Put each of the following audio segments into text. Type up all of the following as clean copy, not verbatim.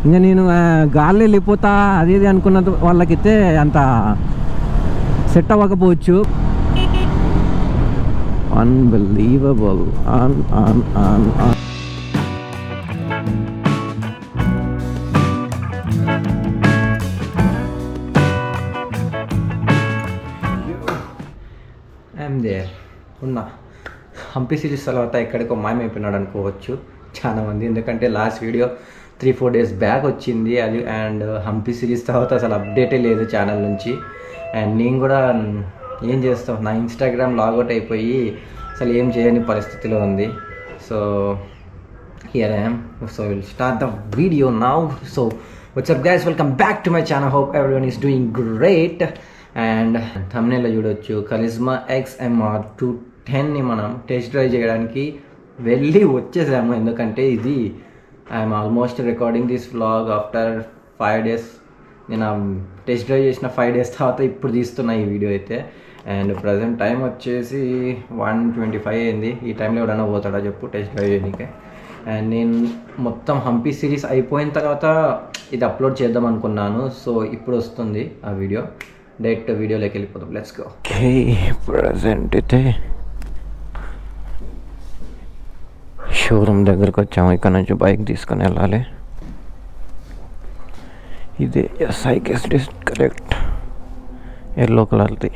ఇంకా నేను గాలి వెళ్ళిపోతా అది ఇది అనుకున్న వాళ్ళకైతే అంత సెట్ అవ్వకపోవచ్చు. అన్బిలీవబుల్. ఉన్నా హంపి సిరీస్ తర్వాత ఎక్కడికో మాయమైపోయినాడు అనుకోవచ్చు చాలామంది. ఎందుకంటే లాస్ట్ వీడియో 3-4 days బ్యాక్ వచ్చింది అది. అండ్ హంపి సిరీస్ తర్వాత అసలు అప్డేటే లేదు ఛానల్ నుంచి. అండ్ నేను కూడా ఏం చేస్తాం, నా ఇన్స్టాగ్రామ్ లాగౌట్ అయిపోయి అసలు ఏం చేయని పరిస్థితిలో ఉంది. So here I am. So will start the video now. So what's up guys, welcome back to my channel. Hope everyone is doing great. And థంబ్నెయిల్లో చూడొచ్చు, కరిజ్మా XMR 210ని మనం టెస్ట్ డ్రైవ్ చేయడానికి వెళ్ళి వచ్చేసాము. ఎందుకంటే ఇది I'm almost recording this vlog after 5 days. నేను test drive చేసిన 5 days తర్వాత ఇప్పుడు తీస్తున్నా ఈ వీడియో అయితే. అండ్ ప్రజెంట్ టైం వచ్చేసి 1:25 అయింది. ఈ టైంలో ఎవడన్నా పోతాడా చెప్పు టెస్ట్ డ్రైవ్ చేయడానికి. అండ్ నేను మొత్తం హంపి సిరీస్ అయిపోయిన తర్వాత ఇది అప్లోడ్ చేద్దాం అనుకున్నాను. సో ఇప్పుడు వస్తుంది ఆ వీడియో. డైరెక్ట్ వీడియోలోకి వెళ్ళిపోతాం. Let's go. ఓకే, ప్రజెంట్ అయితే షోరూమ్ దగ్గరకు వచ్చాము. ఇక్కడ నుంచి బైక్ తీసుకొని వెళ్ళాలి. ఇదే I guess it is correct, yellow కలర్ది.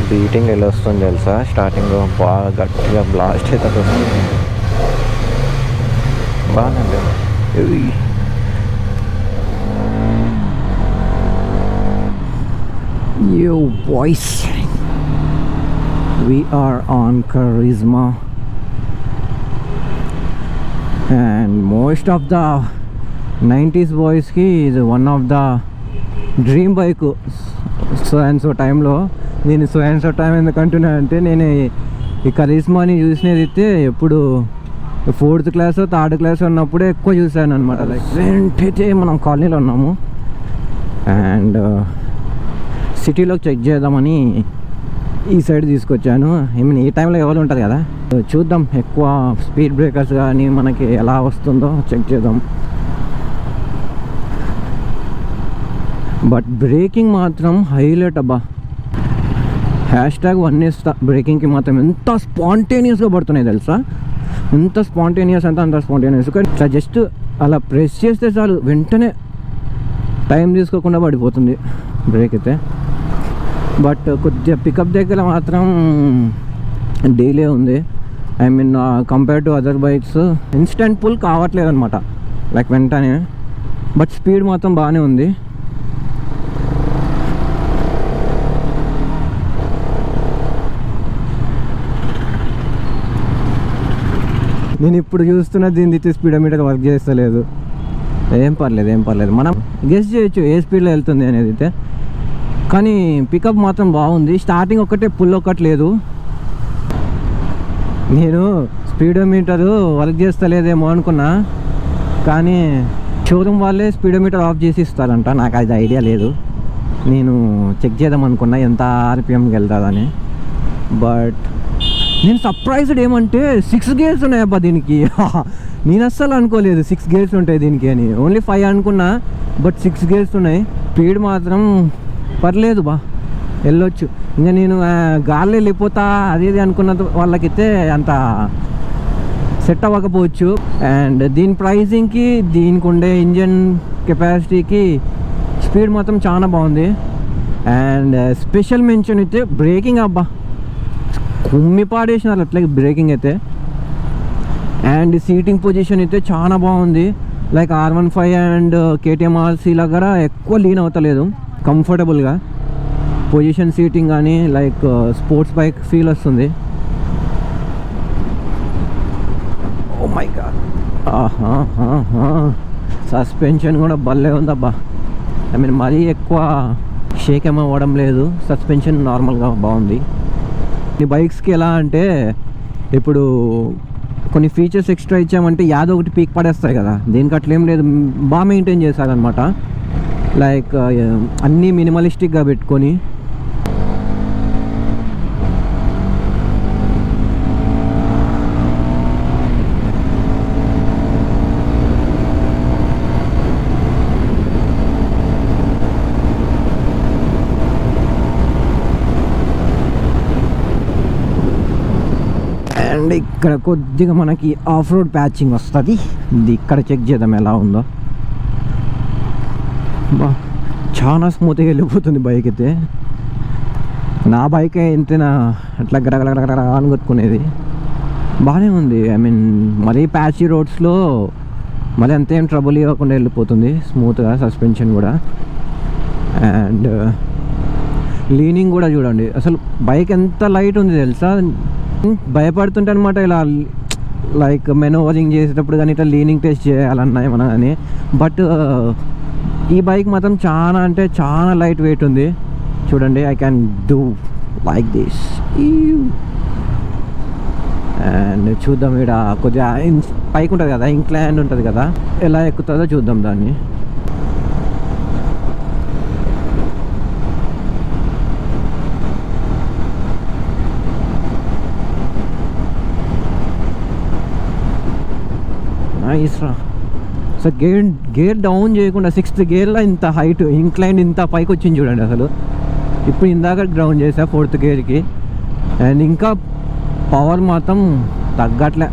బీటింగ్ ఎలా వస్తుంది తెలుసా? స్టార్టింగ్లో బాగా గట్టిగా బ్లాస్ట్ అయితే వస్తుంది. బాగానే Yo boys, we are on Karizma and most of the 90s boys ki is one of the dream bike. So and so టైంలో నేను సో అండ్ సో టైం ఎందుకంటున్నా అంటే నేను ఈ కరిజ్మాని చూసినది అయితే ఎప్పుడు 4th class 3rd class ఉన్నప్పుడే ఎక్కువ చూశాను అనమాట. లైక్ అయితే మనం కాలనీలో ఉన్నాము అండ్ సిటీలోకి చెక్ చేద్దామని ఈ సైడ్ తీసుకొచ్చాను. ఐ మీన్ ఈ టైంలో ఎవరు ఉంటుంది కదా, చూద్దాం ఎక్కువ స్పీడ్ బ్రేకర్స్ కానీ మనకి ఎలా వస్తుందో చెక్ చేద్దాం. బట్ బ్రేకింగ్ మాత్రం హైలైట్ అబ్బా. #1 బ్రేకింగ్కి మాత్రం ఎంత స్పాంటేనియస్గా పడుతున్నాయి తెలుసా? ఎంత స్పాంటేనియస్ అంటే అంత స్పాంటేనియస్. ఇట్లా జస్ట్ అలా ప్రెస్ చేస్తే చాలు వెంటనే టైం తీసుకోకుండా పడిపోతుంది బ్రేక్ అయితే. బట్ కొద్దిగా పికప్ దగ్గర మాత్రం డీలే ఉంది. I mean compare to other bikes instant pull కావట్లేదు అనమాట, లైక్ వెంటనే. బట్ స్పీడ్ మాత్రం బాగానే ఉంది. నేను ఇప్పుడు చూస్తున్న దీనికి స్పీడోమీటర్ వర్క్ చేస్తలేదు. ఏం పర్లేదు మనం గెస్ చేయొచ్చు ఏ స్పీడ్లో వెళ్తుంది అనేది అయితే. కానీ పికప్ మాత్రం బాగుంది. స్టార్టింగ్ ఒకటే పుల్ ఒకటి లేదు. నేను స్పీడోమీటరు వర్క్ చేస్తలేదేమో అనుకున్నా, కానీ షోరూమ్ వాళ్ళే స్పీడోమీటర్ ఆఫ్ చేసి ఇస్తారంట. నాకు అది ఐడియా లేదు. నేను చెక్ చేద్దాం అనుకున్నా ఎంత RPMకి వెళ్తుందని. బట్ నేను సర్ప్రైజ్డ్ ఏమంటే 6 gears ఉన్నాయబ్బా దీనికి. నేను అస్సలు అనుకోలేదు 6 gears ఉంటాయి దీనికి అని. ఓన్లీ 5 అనుకున్నా, బట్ 6 gears ఉన్నాయి. స్పీడ్ మాత్రం పర్లేదు బా, వెళ్ళొచ్చు. ఇంకా నేను గాలి వెళ్ళిపోతా అది ఇది అనుకున్న వాళ్ళకైతే అంత సెట్ అవ్వకపోవచ్చు. అండ్ దీని ప్రైజింగ్కి దీనికి ఉండే ఇంజన్ కెపాసిటీకి స్పీడ్ మాత్రం చాలా బాగుంది. అండ్ స్పెషల్ మెన్షన్ అయితే బ్రేకింగ్ అబ్బా, కుమ్మి పాడేసినారు అట్లా బ్రేకింగ్ అయితే. అండ్ సీటింగ్ పొజిషన్ అయితే చాలా బాగుంది. Like R15 and KTM RC దగ్గర ఎక్కువ లీన్ అవుతలేదు, కంఫర్టబుల్గా పొజిషన్ సీటింగ్ కానీ లైక్ స్పోర్ట్స్ బైక్ ఫీల్ వస్తుంది. ఓ మై గాడ్, సస్పెన్షన్ కూడా భలే ఉందబ్బా. ఐ మీన్ మరీ ఎక్కువ షేక్ ఏమో అవ్వడం లేదు, సస్పెన్షన్ నార్మల్గా బాగుంది. ఈ బైక్స్కి ఎలా అంటే ఇప్పుడు కొన్ని ఫీచర్స్ ఎక్స్ట్రా ఇచ్చామంటే యాదో ఒకటి పీక్ పడేస్తాయి కదా, దీనికి అట్లేం లేదు, బాగా మెయింటైన్ చేశారనమాట. లైక్ అన్నీ మినిమలిస్టిక్గా పెట్టుకొని అండ్ ఇక్కడ కొద్దిగా మనకి ఆఫ్ రోడ్ ప్యాచింగ్ వస్తుంది, ఇది ఇక్కడ చెక్ చేద్దాం ఎలా ఉందో. బా చాలా స్మూత్గా వెళ్ళిపోతుంది బైక్ అయితే. నా బైక్ ఎంతైనా అట్లా గరగరగర అని కొట్టుకునేది, బాగానే ఉంది. ఐ మీన్ మరీ ప్యాచీ రోడ్స్లో మళ్ళీ అంతేం ట్రబుల్ ఇవ్వకుండా వెళ్ళిపోతుంది స్మూత్గా, సస్పెన్షన్ కూడా. అండ్ లీనింగ్ కూడా చూడండి, అసలు బైక్ ఎంత లైట్ ఉంది తెలుసా. భయపడుతుంటే అనమాట ఇలా లైక్ మెనోవరింగ్ చేసేటప్పుడు కానీ ఇట్లా లీనింగ్ టెస్ట్ చేయాలన్నా ఏమన్నా అని. బట్ ఈ బైక్ మాత్రం చాలా అంటే చాలా లైట్ వెయిట్ ఉంది చూడండి. I can do like this. And చూద్దాం, ఇక్కడ కొద్దిగా పైకి ఉంటుంది కదా, ఇంక్లైన్ ఉంటుంది కదా, ఎలా ఎక్కుతుందో చూద్దాం దాన్ని. నైస్రా. సో గేర్ డౌన్ చేయకుండా 6th గేర్లో ఇంత హైట్ ఇంక్లైన్ ఇంత పైకి వచ్చింది చూడండి అసలు. ఇప్పుడు ఇందాక డౌన్ చేసా 4th గేర్కి, అండ్ ఇంకా పవర్ మాత్రం తగ్గట్లే,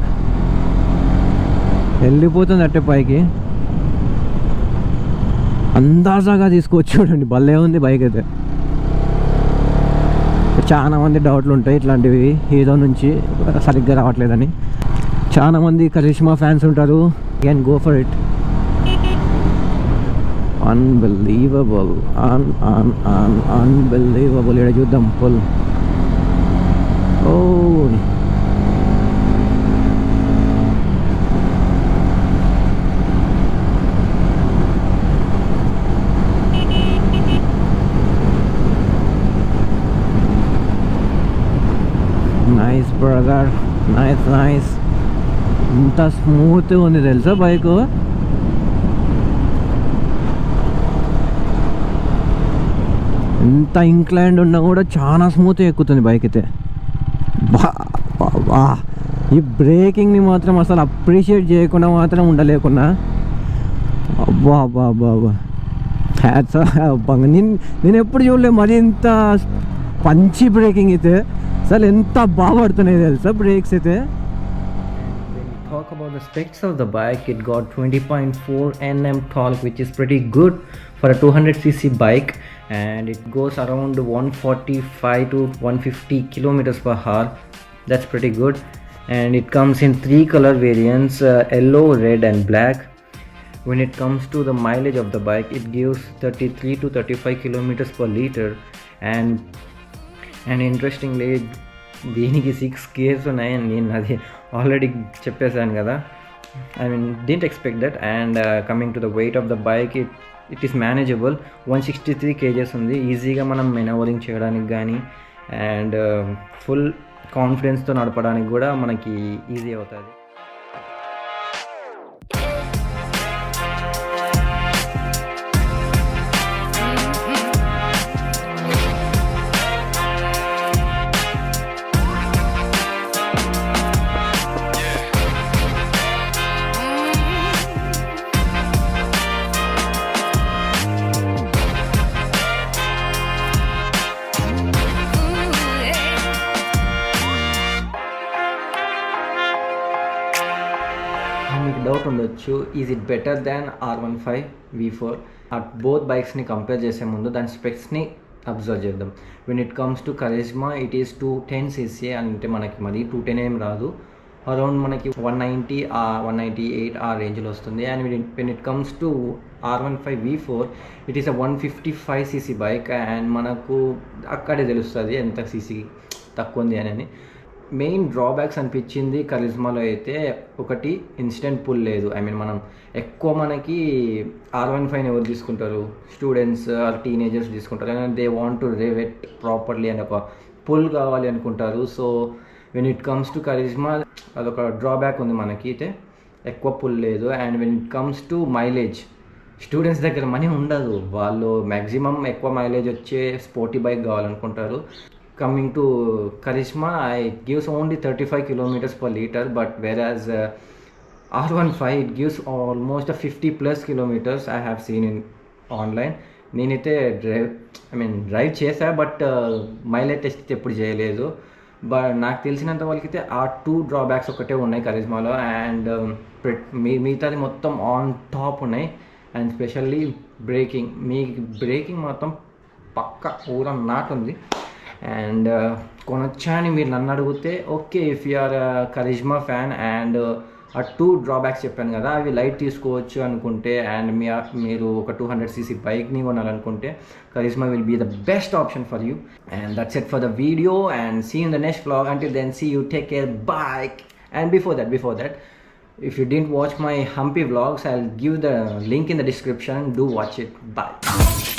వెళ్ళిపోతుంది అట్టే పైకి. అందాజాగా తీసుకోవచ్చు చూడండి, భలే ఉంది బైక్ అయితే. చాలా మంది డౌట్లు ఉంటాయి ఇట్లాంటివి హీరో నుంచి సరిగ్గా రావట్లేదని. చాలా మంది కరిష్మా ఫ్యాన్స్ ఉంటారు, can go for it. Unbelievable, unbelievable. ఇక్కడ చూద్దాం ఫుల్. ఓ నైస్ బ్రదర్, నైస్ నైస్. ఇంత స్మూత్గా ఉంది తెలుసా బైకు. ఎంత ఇంక్లైండ్ ఉన్నా కూడా చాలా స్మూత్గా ఎక్కుతుంది బైక్ అయితే. బా ఈ బ్రేకింగ్ని మాత్రం అసలు అప్రిషియేట్ చేయకుండా మాత్రం ఉండలేకున్నా. అబ్బా అబ్బా అబ్బా అబ్బా, హ్యాట్స్ ఆఫ్. నేను ఎప్పుడు చూడలేదు మరి ఇంత పంచి బ్రేకింగ్ అయితే. అసలు ఎంత బాగా పడుతున్నాయి తెలుసా బ్రేక్స్ అయితే. Talk about the specs of the bike, it got 20.4 Nm torque, which is pretty good for a 200cc bike, and it goes around 145 to 150 kilometers per hour. That's pretty good. And it comes in 3 color variants, yellow, red and black. When it comes to the mileage of the bike, it gives 33 to 35 kilometers per liter. And interestingly, దీనికి 6 gears ఉన్నాయని నేను అది already చెప్పేశాను కదా. I mean didn't expect that. And coming to the weight of the bike, it is manageable. 163 kgs ఉంది. ఈజీగా మనం మెనోవరింగ్ చేయడానికి కానీ అండ్ ఫుల్ కాన్ఫిడెన్స్తో నడపడానికి కూడా మనకి ఈజీ అవుతుంది. మీకు డౌట్ ఉండొచ్చు, is it better than R15 V4? Both బైక్స్ని కంపేర్ చేసే ముందు దాని స్పెక్స్ని అబ్జర్వ్ చేద్దాం. When it comes to Karizma, it is 210cc, అంటే మనకి మరి 210 ఏం రాదు, అరౌండ్ మనకి 190 198 ఆ రేంజ్లో వస్తుంది. And when it comes to R15 V4, it is a 155cc bike. And మనకు అక్కడే తెలుస్తుంది ఎంత సీసీ తక్కువ ఉంది అని. మెయిన్ డ్రాబ్యాక్స్ అనిపించింది కరిష్మాలో అయితే, ఒకటి ఇన్స్టెంట్ పుల్ లేదు. ఐ మీన్ మనం ఎక్కువ మనకి R15 ఎవరు తీసుకుంటారు, స్టూడెంట్స్ ఆర్ టీనేజర్స్ తీసుకుంటారు, and they want to rev it properly అని ఒక పుల్ కావాలి అనుకుంటారు. So when it comes to Karizma అదొక డ్రాబ్యాక్ ఉంది మనకి అయితే, ఎక్కువ పుల్ లేదు. And when it comes to mileage, students దగ్గర మనీ ఉండదు, వాళ్ళు మ్యాక్సిమం ఎక్కువ మైలేజ్ వచ్చే స్పోర్టీ బైక్ కావాలనుకుంటారు. Coming to Karisma, it gives only 35 kilometers per liter, but whereas R15 it gives almost a 50 plus kilometers I have seen in online. నేనైతే drive చేసా, but mileage test ఎప్పుడు చేయలేదు. But నాకు తెలిసినంత వరకైతే ఆ 2 డ్రాబ్యాక్స్ ఒకటే ఉన్నాయి కరిజ్మాలో, అండ్ మిగతాది మొత్తం ఆన్ టాప్ ఉన్నాయి. అండ్ స్పెషల్లీ బ్రేకింగ్ మొత్తం పక్క ఊర నాటుంది. అండ్ కొనొచ్చా అని మీరు నన్ను అడిగితే okay, if you're Karizma fan and uh 2 drawbacks చెప్పాను కదా అవి లైట్ తీసుకోవచ్చు అనుకుంటే, అండ్ మీరు ఒక 200cc బైక్ని కొనాలనుకుంటే Karizma will be the best option for you. And that's it for the video and see in the next vlog. Until then, see you, take care, bye. And before that, if you didn't watch my Hampi vlogs, I'll give the link in the description. Do watch it. Bye.